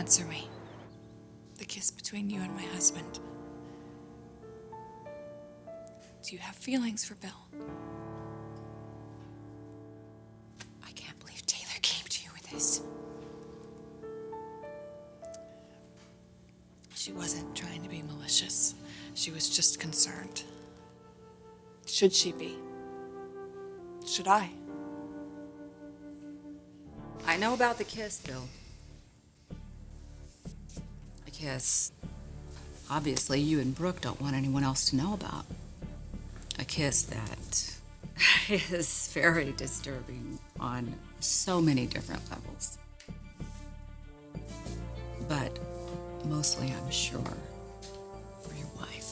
Answer me. The kiss between you and my husband. Do you have feelings for Bill? I can't believe Taylor came to you with this. She wasn't trying to be malicious. She was just concerned. Should she be? Should I? I know about the kiss, Bill. A kiss, obviously, you and Brooke don't want anyone else to know about. A kiss that is very disturbing on so many different levels. But mostly, I'm sure, for your wife.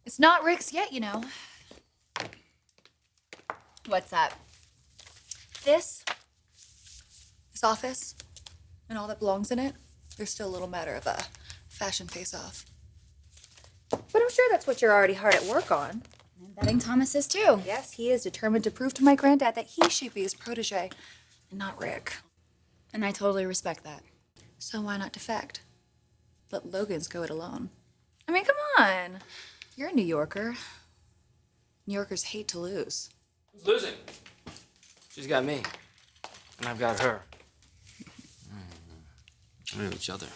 It's not Rick's yet, you know. What's that? This, his office, and all that belongs in it, there's still a little matter of a fashion face-off. But I'm sure that's what you're already hard at work on. I'm betting Thomas is too. Yes, he is determined to prove to my granddad that he should be his protege, and not Rick. And I totally respect that. So why not defect? Let Logan's go it alone. I mean, come on. You're a New Yorker. New Yorkers hate to lose. Who's losing? She's got me. And I've got her. We know each other.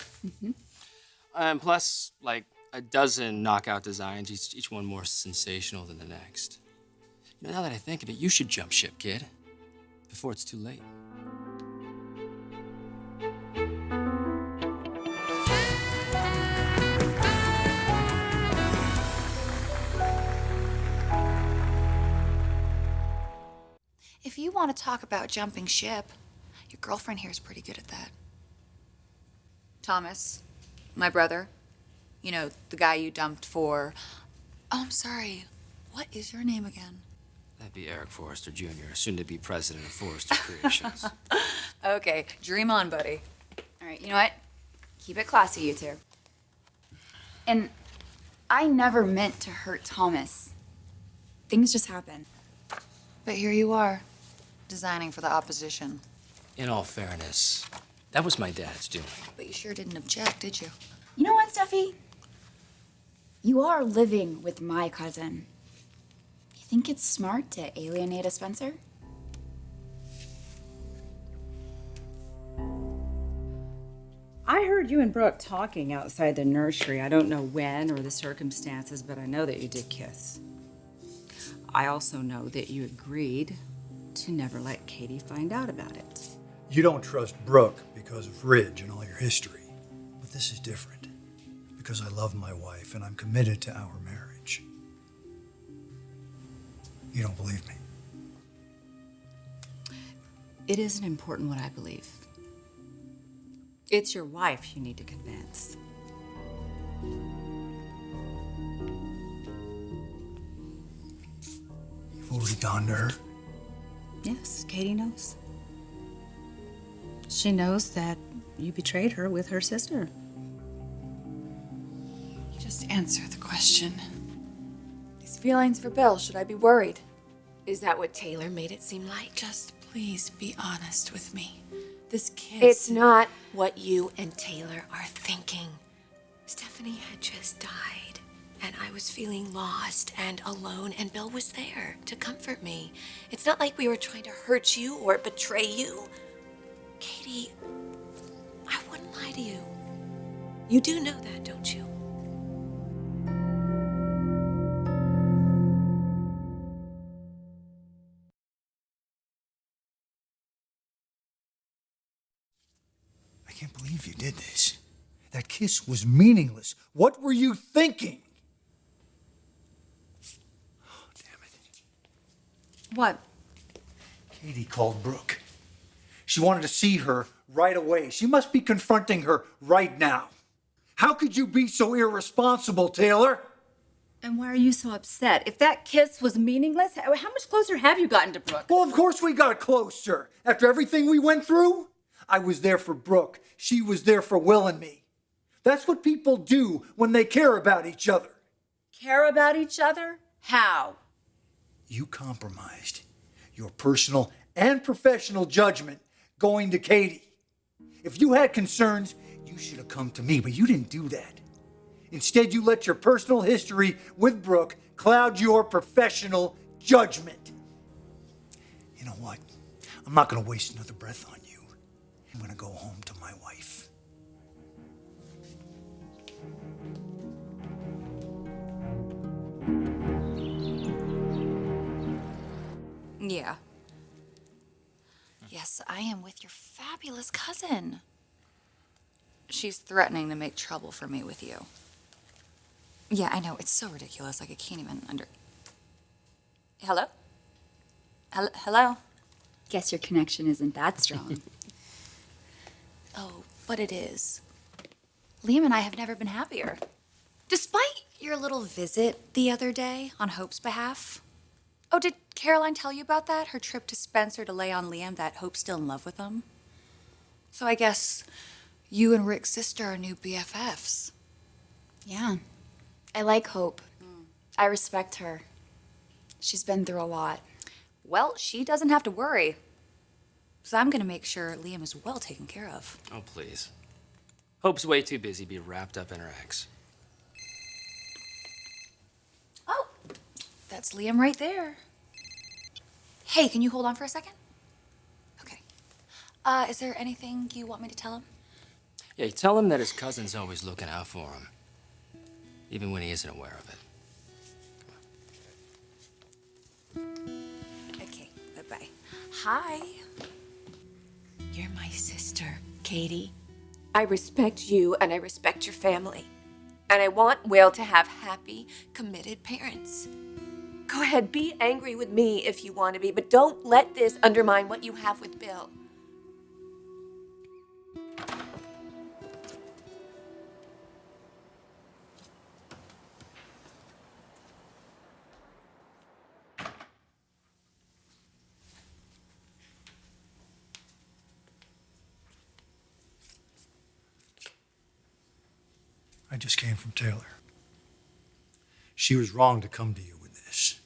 And plus, like a dozen knockout designs, each one more sensational than the next. You know, now that I think of it, you should jump ship, kid. Before it's too late. If you want to talk about jumping ship, your girlfriend here is pretty good at that. Thomas, my brother, you know, the guy you dumped for... Oh, I'm sorry. What is your name again? That'd be Eric Forrester Jr., soon to be president of Forrester Creations. Okay, dream on, buddy. All right, you know what? Keep it classy, you two. And I never meant to hurt Thomas. Things just happen. But here you are, designing for the opposition. In all fairness, that was my dad's doing. But you sure didn't object, did you? You know what, Steffi? You are living with my cousin. You think it's smart to alienate a Spencer? I heard you and Brooke talking outside the nursery. I don't know when or the circumstances, but I know that you did kiss. I also know that you agreed to never let Katie find out about it. You don't trust Brooke because of Ridge and all your history. But this is different. Because I love my wife and I'm committed to our marriage. You don't believe me? It isn't important what I believe. It's your wife you need to convince. You've already gone to her? Yes, Katie knows. She knows that you betrayed her with her sister. Just answer the question. These feelings for Bill, should I be worried? Is that what Taylor made it seem like? Just please be honest with me. This kiss... It's not what you and Taylor are thinking. Stephanie had just died, and I was feeling lost and alone, and Bill was there to comfort me. It's not like we were trying to hurt you or betray you. Katie, I wouldn't lie to you. You do know that, don't you? I can't believe you did this. That kiss was meaningless. What were you thinking? Oh, damn it. What? Katie called Brooke. She wanted to see her right away. She must be confronting her right now. How could you be so irresponsible, Taylor? And why are you so upset? If that kiss was meaningless, how much closer have you gotten to Brooke? Well, of course we got closer. After everything we went through. I was there for Brooke. She was there for Will and me. That's what people do when they care about each other. Care about each other? How? You compromised your personal and professional judgment going to Katie. If you had concerns, you should have come to me, but you didn't do that. Instead, you let your personal history with Brooke cloud your professional judgment. You know what? I'm not going to waste another breath on you. I'm going to go home to my wife. Yeah. Yes, I am with your fabulous cousin. She's threatening to make trouble for me with you. Yeah, I know. It's so ridiculous. Like, I can't even Hello? Hello? Guess your connection isn't that strong. Oh, but it is. Liam and I have never been happier. Despite your little visit the other day on Hope's behalf. Oh, did Caroline tell you about that? Her trip to Spencer to lay on Liam that Hope's still in love with him? So I guess you and Rick's sister are new BFFs. Yeah. I like Hope. I respect her. She's been through a lot. Well, she doesn't have to worry. So I'm gonna make sure Liam is well taken care of. Oh, please. Hope's way too busy to be wrapped up in her ex. Oh, that's Liam right there. Hey, can you hold on for a second? Okay. Is there anything you want me to tell him? Yeah, tell him that his cousin's always looking out for him, even when he isn't aware of it. Okay, bye-bye. Hi. You're my sister, Katie. I respect you and I respect your family. And I want Will to have happy, committed parents. Go ahead, be angry with me if you want to be, but don't let this undermine what you have with Bill. I just came from Taylor. She was wrong to come to you with this.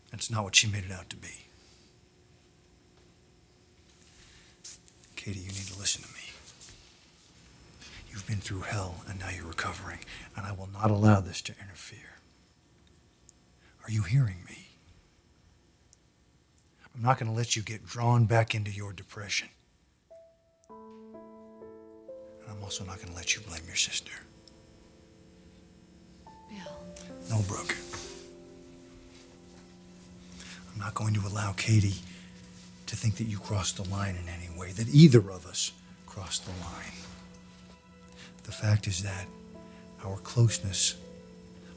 That's not what she made it out to be. Katie, you need to listen to me. You've been through hell and now you're recovering, and I will not allow this to interfere. Are you hearing me? I'm not going to let you get drawn back into your depression. And I'm also not going to let you blame your sister. Bill. No, Brooke. I'm not going to allow Katie to think that you crossed the line in any way, that either of us crossed the line. The fact is that our closeness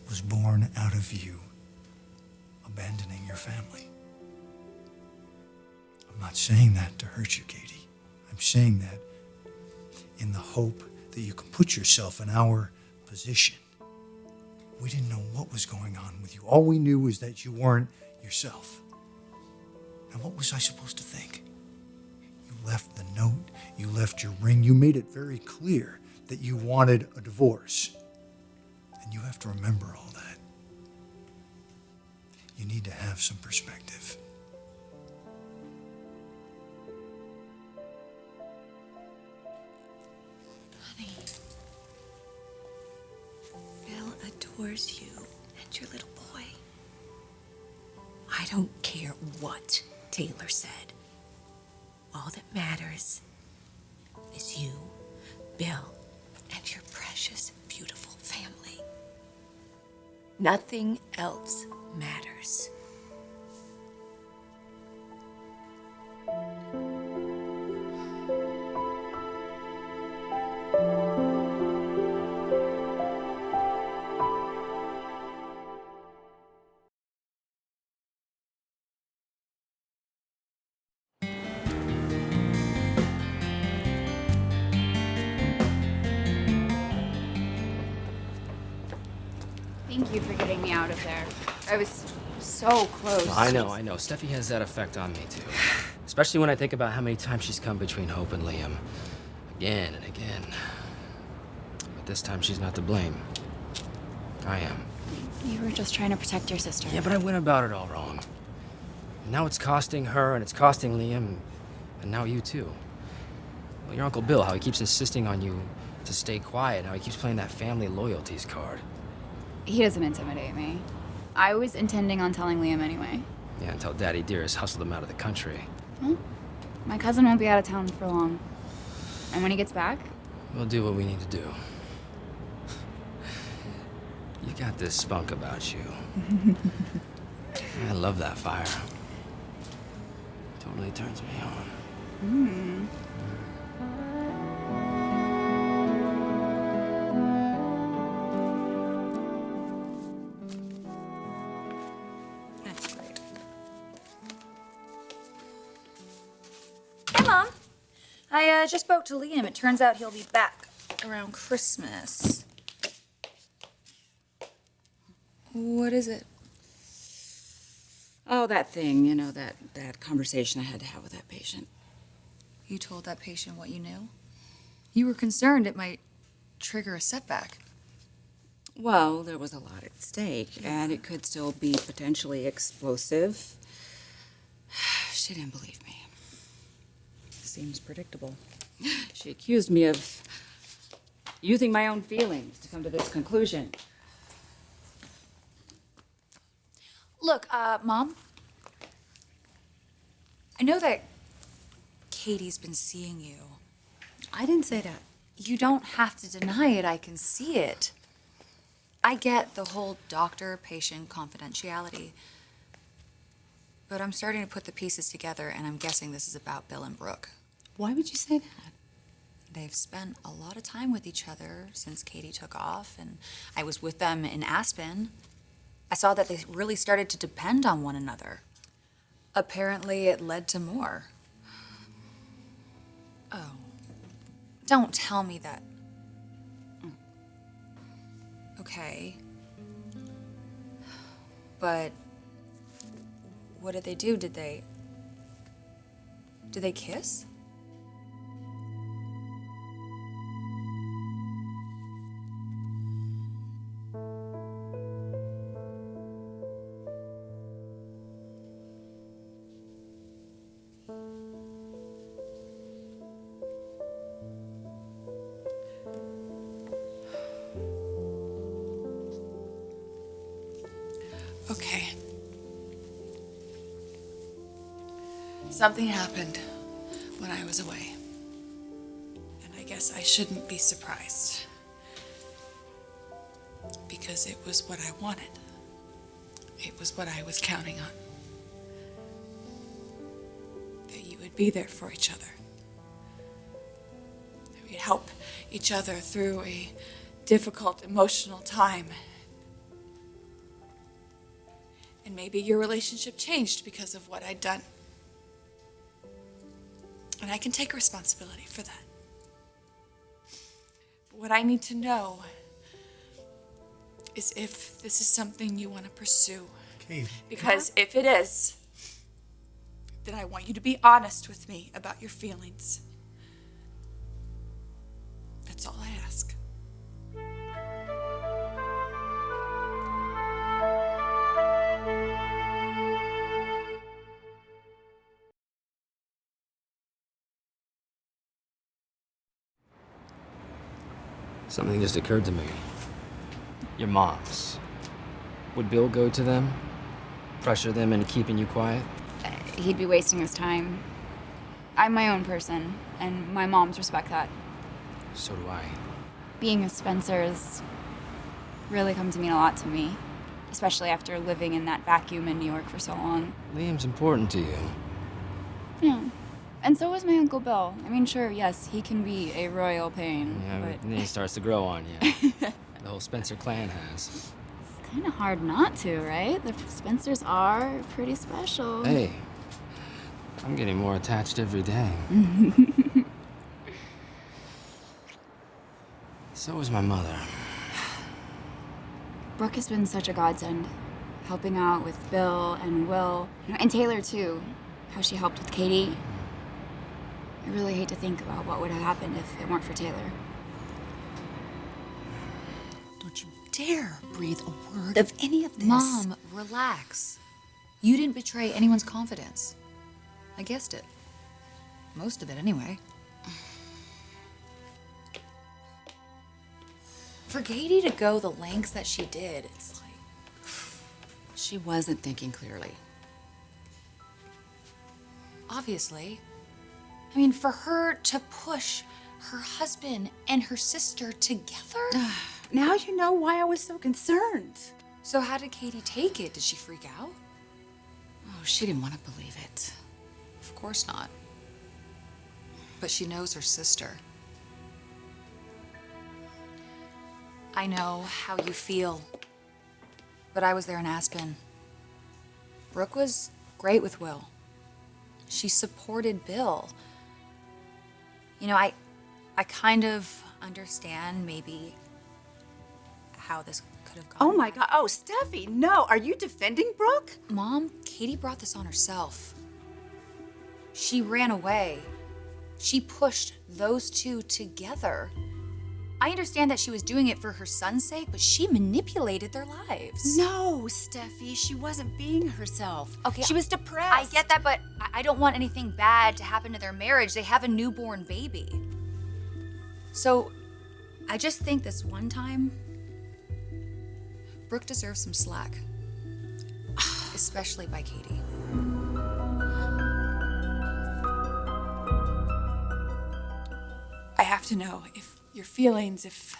was born out of you abandoning your family. I'm not saying that to hurt you, Katie. I'm saying that in the hope that you can put yourself in our position. We didn't know what was going on with you. All we knew was that you weren't yourself. And what was I supposed to think? You left the note, you left your ring, you made it very clear that you wanted a divorce. And you have to remember all that. You need to have some perspective. Honey, Bill adores you and your little boy. I don't care what Taylor said. All that matters is you, Bill, and your precious, beautiful family. Nothing else matters. Thank you for getting me out of there. I was so close. I know. Steffi has that effect on me, too. Especially when I think about how many times she's come between Hope and Liam. Again and again. But this time she's not to blame. I am. You were just trying to protect your sister. Yeah, but I went about it all wrong. And now it's costing her, and it's costing Liam, and now you too. Well, your Uncle Bill, how he keeps insisting on you to stay quiet, how he keeps playing that family loyalties card. He doesn't intimidate me. I was intending on telling Liam anyway. Yeah, until Daddy Dearest hustled him out of the country. Well, my cousin won't be out of town for long. And when he gets back, We'll do what we need to do. You got this spunk about you. I love that fire. Totally turns me on. That's great. Hey, Mom. I just spoke to Liam. It turns out he'll be back around Christmas. What is it? Oh, that thing, you know, that conversation I had to have with that patient. You told that patient what you knew? You were concerned it might trigger a setback. Well, there was a lot at stake, and it could still be potentially explosive. She didn't believe me. Seems predictable. She accused me of using my own feelings to come to this conclusion. Look, Mom. I know that Katie's been seeing you. I didn't say that. You don't have to deny it. I can see it. I get the whole doctor-patient confidentiality. But I'm starting to put the pieces together, and I'm guessing this is about Bill and Brooke. Why would you say that? They've spent a lot of time with each other since Katie took off, and I was with them in Aspen. I saw that they really started to depend on one another. Apparently, it led to more. Oh. Don't tell me that. Okay. But what did they do? Did they kiss? Okay. Something happened when I was away. And I guess I shouldn't be surprised. Because it was what I wanted. It was what I was counting on. That you would be there for each other. That we'd help each other through a difficult emotional time. And maybe your relationship changed because of what I'd done. And I can take responsibility for that. But what I need to know is if this is something you want to pursue. Kate. Because if it is, then I want you to be honest with me about your feelings. That's all I ask. Something just occurred to me. Your moms. Would Bill go to them? Pressure them into keeping you quiet? he'd be wasting his time. I'm my own person, and my moms respect that. So do I. Being a Spencer has really come to mean a lot to me, especially after living in that vacuum in New York for so long. Liam's important to you. Yeah. And so was my Uncle Bill. I mean, sure, yes, he can be a royal pain, Yeah, but then he starts to grow on you. The whole Spencer clan has. it's kind of hard not to, right? The Spencers are pretty special. Hey, I'm getting more attached every day. So is my mother. Brooke has been such a godsend, helping out with Bill and Will, and Taylor too. how she helped with Katie. I really hate to think about what would have happened if it weren't for Taylor. Don't you dare breathe a word of any of this. Mom, relax. You didn't betray anyone's confidence. I guessed it. Most of it, anyway. For Katie to go the lengths that she did, it's like... She wasn't thinking clearly. Obviously. I mean, for her to push her husband and her sister together? Now you know why I was so concerned. So how did Katie take it? Did she freak out? Oh, she didn't want to believe it. Of course not. But she knows her sister. I know how you feel. But I was there in Aspen. Brooke was great with Will. She supported Bill. You know, I kind of understand maybe how this could have gone. Oh my God. Oh, Steffi, no. Are you defending Brooke? Mom, Katie brought this on herself. She ran away. She pushed those two together. I understand that she was doing it for her son's sake, but she manipulated their lives. No, Steffi, she wasn't being herself. Okay, She was depressed. I get that, but I don't want anything bad to happen to their marriage. They have a newborn baby. So, I just think this one time, Brooke deserves some slack. Especially by Katie. I have to know if your feelings, if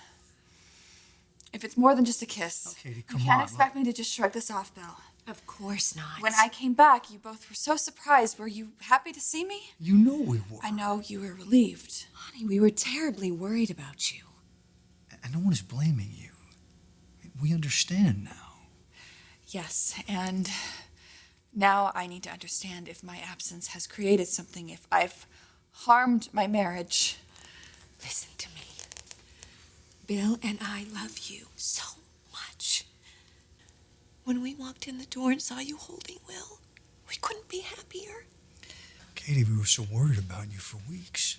it's more than just a kiss. Oh, Katie, You come can't on. expect me to just shrug this off, Bill. Of course not. When I came back, you both were so surprised. Were you happy to see me? You know we were. I know you were relieved. Honey, we were terribly worried about you. And no one is blaming you. We understand now. Yes, and now I need to understand if my absence has created something, if I've harmed my marriage. Listen to me. Bill and I love you so much. When we walked in the door and saw you holding Will, we couldn't be happier. Katie, we were so worried about you for weeks.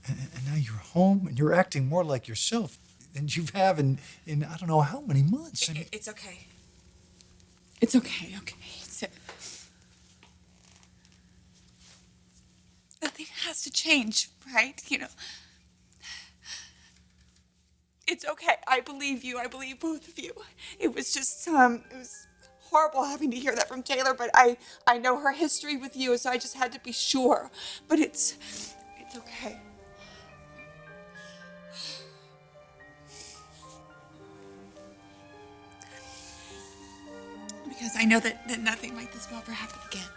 And now you're home and you're acting more like yourself than you have in I don't know how many months. I mean, It's okay. It's okay, okay. Nothing has to change, right? You know. It's okay. I believe you. I believe both of you. It was just, it was horrible having to hear that from Taylor, but I know her history with you, so I just had to be sure. But it's okay. Because I know that nothing like this will ever happen again.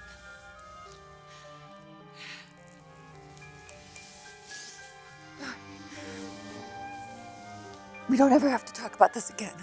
We don't ever have to talk about this again.